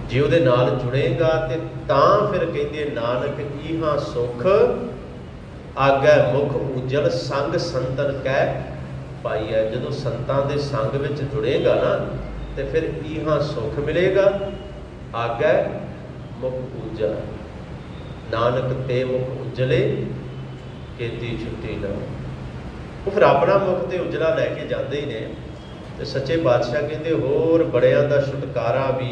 ਜੇ ਉਹਦੇ ਨਾਲ ਜੁੜੇਗਾ ਤੇ ਤਾਂ ਫਿਰ ਕਹਿੰਦੇ ਨਾਨਕ ਈਹਾਂ ਸੁੱਖ ਆਗੇ ਮੁਖ ਉਜਲ, ਸੰਗ ਸੰਤਨ ਕਹਿ ਪਾਈਐ। ਜਦੋਂ ਸੰਤਾਂ ਦੇ ਸੰਗ ਵਿੱਚ ਜੁੜੇਗਾ ਨਾ ਤੇ ਫਿਰ ਈਹਾਂ ਸੁੱਖ ਮਿਲੇਗਾ, ਆਗੇ ਮੁਖ ਉਜਲ। ਨਾਨਕ ਤੇ ਮੁਖ ਉਜਲੇ ਕੀਤੀ ਛੁੱਟੀ ਨਾ। ਉਹ ਫਿਰ ਆਪਣਾ ਮੁਖ ਤੇ ਉਜਲਾ ਲੈ ਕੇ ਜਾਂਦੇ ਹੀ ਨੇ। ਤੇ ਸੱਚੇ ਪਾਤਸ਼ਾਹ ਕਹਿੰਦੇ ਹੋਰ ਬੜਿਆਂ ਦਾ ਛੁਟਕਾਰਾ ਵੀ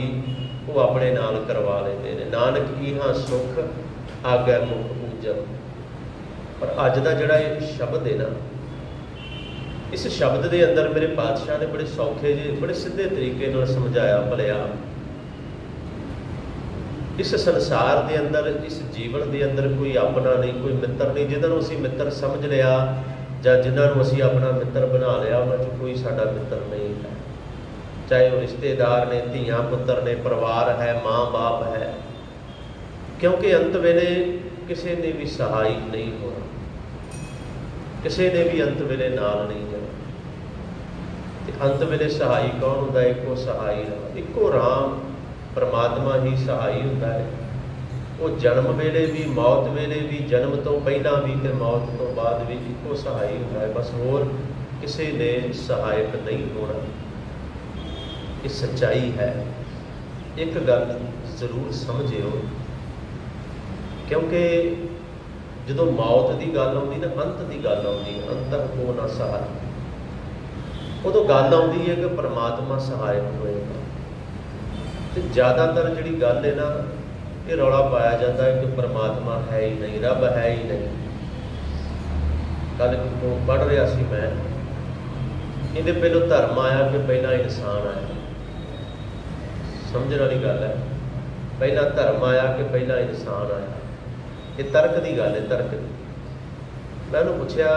ਉਹ ਆਪਣੇ ਨਾਲ ਕਰਵਾ ਲੈਂਦੇ ਨੇ। ਨਾਨਕ ਈਹਾਂ ਸੁੱਖ ਆਗੇ ਮੁਖ ਉਜਲ। ਪਰ ਅੱਜ ਦਾ ਜਿਹੜਾ ਇਹ ਸ਼ਬਦ ਹੈ ਨਾ, ਇਸ ਸ਼ਬਦ ਦੇ ਅੰਦਰ ਮੇਰੇ ਪਾਤਸ਼ਾਹ ਨੇ ਬੜੇ ਸੌਖੇ ਜਿਹੇ, ਬੜੇ ਸਿੱਧੇ ਤਰੀਕੇ ਨਾਲ ਸਮਝਾਇਆ ਭਲਿਆ। ਇਸ ਸੰਸਾਰ ਦੇ ਅੰਦਰ, ਇਸ ਜੀਵਨ ਦੇ ਅੰਦਰ ਕੋਈ ਆਪਣਾ ਨਹੀਂ, ਕੋਈ ਮਿੱਤਰ ਨਹੀਂ। ਜਿਹਨਾਂ ਨੂੰ ਅਸੀਂ ਮਿੱਤਰ ਸਮਝ ਲਿਆ ਜਾਂ ਜਿਨ੍ਹਾਂ ਨੂੰ ਅਸੀਂ ਆਪਣਾ ਮਿੱਤਰ ਬਣਾ ਲਿਆ, ਉਹਨਾਂ 'ਚ ਕੋਈ ਸਾਡਾ ਮਿੱਤਰ ਨਹੀਂ ਹੈ। ਚਾਹੇ ਉਹ ਰਿਸ਼ਤੇਦਾਰ ਨੇ, ਧੀਆਂ ਪੁੱਤਰ ਨੇ, ਪਰਿਵਾਰ ਹੈ, ਮਾਂ ਬਾਪ ਹੈ। ਕਿਉਂਕਿ ਅੰਤ ਵੇਲੇ ਕਿਸੇ ਨੇ ਵੀ ਸਹਾਈ ਨਹੀਂ ਹੋਣਾ, ਕਿਸੇ ਨੇ ਵੀ ਅੰਤ ਵੇਲੇ ਨਾਲ ਨਹੀਂ ਜਾਣਾ। ਤੇ ਅੰਤ ਵੇਲੇ ਸਹਾਈ ਕੌਣ ਹੁੰਦਾ? ਇੱਕੋ ਸਹਾਈ, ਇੱਕੋ ਰਾਮ ਪਰਮਾਤਮਾ ਹੀ ਸਹਾਈ ਹੁੰਦਾ ਹੈ। ਉਹ ਜਨਮ ਵੇਲੇ ਵੀ, ਮੌਤ ਵੇਲੇ ਵੀ, ਜਨਮ ਤੋਂ ਪਹਿਲਾਂ ਵੀ ਤੇ ਮੌਤ ਤੋਂ ਬਾਅਦ ਵੀ ਇੱਕੋ ਸਹਾਈ ਹੁੰਦਾ ਹੈ। ਬਸ ਹੋਰ ਕਿਸੇ ਨੇ ਸਹਾਇਕ ਨਹੀਂ ਹੋਣਾ। ਇਹ ਸੱਚਾਈ ਹੈ। ਇੱਕ ਗੱਲ ਜ਼ਰੂਰ ਸਮਝਿਓ, ਕਿਉਂਕਿ ਜਦੋਂ ਮੌਤ ਦੀ ਗੱਲ ਆਉਂਦੀ ਨਾ, ਅੰਤ ਦੀ ਗੱਲ ਆਉਂਦੀ, ਅੰਤਹ ਕੋ ਨਾ ਸਹਾਇ, ਉਦੋਂ ਗੱਲ ਆਉਂਦੀ ਹੈ ਕਿ ਪਰਮਾਤਮਾ ਸਹਾਇਕ ਹੋਏਗਾ। ਤੇ ਜ਼ਿਆਦਾਤਰ ਜਿਹੜੀ ਗੱਲ ਹੈ ਨਾ, ਇਹ ਰੌਲਾ ਪਾਇਆ ਜਾਂਦਾ ਹੈ ਕਿ ਪਰਮਾਤਮਾ ਹੈ ਹੀ ਨਹੀਂ, ਰੱਬ ਹੈ ਹੀ ਨਹੀਂ। ਕੱਲ੍ਹ ਕਿਤੋਂ ਪੜ੍ਹ ਰਿਹਾ ਸੀ ਮੈਂ, ਇਹਦੇ ਪਹਿਲੋਂ ਧਰਮ ਆਇਆ ਕਿ ਪਹਿਲਾਂ ਇਨਸਾਨ ਆਇਆ। ਸਮਝਣ ਵਾਲੀ ਗੱਲ ਹੈ। ਪਹਿਲਾਂ ਧਰਮ ਆਇਆ ਕਿ ਪਹਿਲਾਂ ਇਨਸਾਨ ਆਇਆ। ਇਹ ਤਰਕ ਦੀ ਗੱਲ ਹੈ, ਤਰਕ ਦੀ। ਮੈਂ ਉਹਨੂੰ ਪੁੱਛਿਆ,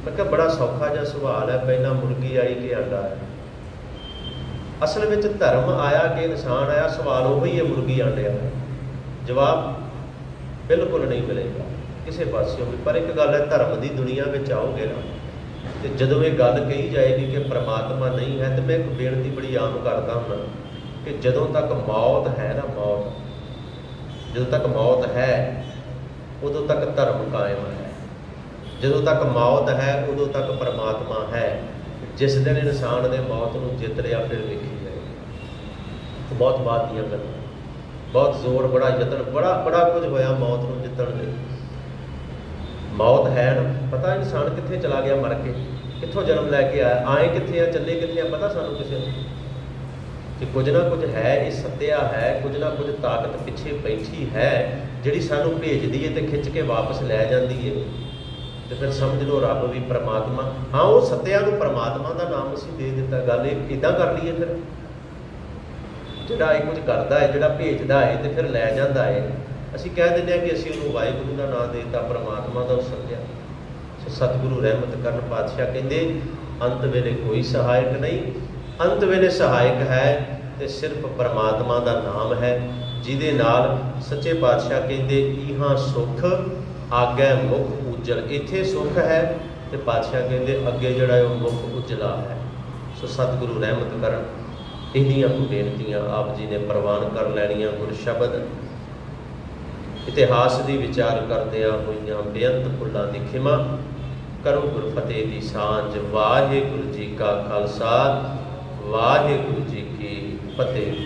ਮੈਂ ਕਿਹਾ ਬੜਾ ਸੌਖਾ ਜਿਹਾ ਸਵਾਲ ਹੈ, ਪਹਿਲਾਂ ਮੁਰਗੀ ਆਈ ਕਿ ਆਂਡਾ ਆਇਆ? ਅਸਲ ਵਿੱਚ ਧਰਮ ਆਇਆ ਕਿ ਇਨਸਾਨ ਆਇਆ? ਸਵਾਲ ਉਹ ਹੀ ਹੈ, ਮੁਰਗੀ ਆਂਡੇ ਵਾਲਾ। ਜਵਾਬ ਬਿਲਕੁਲ ਨਹੀਂ ਮਿਲੇਗਾ ਕਿਸੇ ਪਾਸਿਓਂ ਵੀ। ਪਰ ਇੱਕ ਗੱਲ ਹੈ, ਧਰਮ ਦੀ ਦੁਨੀਆ ਵਿੱਚ ਆਓਗੇ ਨਾ, ਤੇ ਜਦੋਂ ਇਹ ਗੱਲ ਕਹੀ ਜਾਏਗੀ ਕਿ ਪਰਮਾਤਮਾ ਨਹੀਂ ਹੈ, ਤੇ ਮੈਂ ਇੱਕ ਬੇਨਤੀ ਬੜੀ ਆਮ ਕਰਦਾ ਹੁੰਦਾ ਕਿ ਜਦੋਂ ਤੱਕ ਮੌਤ ਹੈ ਨਾ, ਮੌਤ, ਜਦੋਂ ਤੱਕ ਮੌਤ ਹੈ ਉਦੋਂ ਤੱਕ ਧਰਮ ਕਾਇਮ ਹੈ। ਜਦੋਂ ਤੱਕ ਮੌਤ ਹੈ ਉਦੋਂ ਤੱਕ ਪਰਮਾਤਮਾ ਹੈ। ਜਿਸ ਦਿਨ ਇਨਸਾਨ ਨੇ ਮੌਤ ਨੂੰ ਜਿੱਤ ਲਿਆ, ਫਿਰ ਵੇਖੀ ਜਾਏਗੀ। ਬਹੁਤ ਬਾਤ ਦੀਆਂ ਗੱਲਾਂ, ਬਹੁਤ ਜ਼ੋਰ, ਬੜਾ ਯਤਨ, ਬੜਾ ਕੁਝ ਹੋਇਆ ਮੌਤ ਨੂੰ ਜਿੱਤਣ ਲਈ। ਮੌਤ ਹੈ ਨਾ, ਪਤਾ ਇਨਸਾਨ ਕਿੱਥੇ ਚਲਾ ਗਿਆ ਮਰ ਕੇ, ਕਿੱਥੋਂ ਜਨਮ ਲੈ ਕੇ ਆਇਆ, ਆਏ ਕਿੱਥੇ ਆ, ਚੱਲੇ ਕਿੱਥੇ ਆ, ਪਤਾ ਸਾਨੂੰ ਕਿਸੇ ਨੂੰ? ਕਿ ਕੁਝ ਨਾ ਕੁਝ ਹੈ, ਇਹ ਸੱਤਿਆ ਹੈ, ਕੁਝ ਨਾ ਕੁਝ ਤਾਕਤ ਪਿੱਛੇ ਬੈਠੀ ਹੈ ਜਿਹੜੀ ਸਾਨੂੰ ਭੇਜਦੀ ਹੈ ਤੇ ਖਿੱਚ ਕੇ ਵਾਪਸ ਲੈ ਜਾਂਦੀ ਹੈ। ਤੇ ਫਿਰ ਸਮਝ ਲਓ ਰੱਬ ਵੀ ਪਰਮਾਤਮਾ। ਹਾਂ, ਉਹ ਸੱਤਿਆ ਨੂੰ ਪਰਮਾਤਮਾ ਦਾ ਨਾਮ ਅਸੀਂ ਦੇ ਦਿੱਤਾ। ਗੱਲ ਇਹ ਇੱਦਾਂ ਕਰ ਲਈਏ ਫਿਰ, ਜਿਹੜਾ ਇਹ ਕੁਝ ਕਰਦਾ ਹੈ, ਜਿਹੜਾ ਭੇਜਦਾ ਹੈ ਤੇ ਫਿਰ ਲੈ ਜਾਂਦਾ ਹੈ, ਅਸੀਂ ਕਹਿ ਦਿੰਦੇ ਹਾਂ ਕਿ ਅਸੀਂ ਉਹਨੂੰ ਵਾਹਿਗੁਰੂ ਦਾ ਨਾਮ ਦੇ ਦਿੱਤਾ, ਪਰਮਾਤਮਾ ਦਾ ਉਹ ਸੱਤਿਆ। ਸੋ ਸਤਿਗੁਰੂ ਰਹਿਮਤ ਕਰਨ ਪਾਤਸ਼ਾਹ ਕਹਿੰਦੇ ਅੰਤ ਵੇਲੇ ਕੋਈ ਸਹਾਇਕ ਨਹੀਂ, ਅੰਤ ਵੇਲੇ ਸਹਾਇਕ ਹੈ तो सिर्फ परमात्मा का नाम है, जिहदे नाल सच्चे पातशाह कहते इहां सुख आगे मुख उज्जल। इत्थे सुख है तो पातशाह कहते अगे जिहड़ा है मुख उजला है। सो सतगुरु रहमत करन। इन्नियां बेनतियां आप जी ने प्रवान कर लैनियां। गुर शब्द इतिहास की विचार करदियां होइयां बेअंत फुल्लां दी खिमा करो गुर फतेह दी सांझ। वाहिगुरू जी का खालसा, वाहिगुरू जी की फतेह।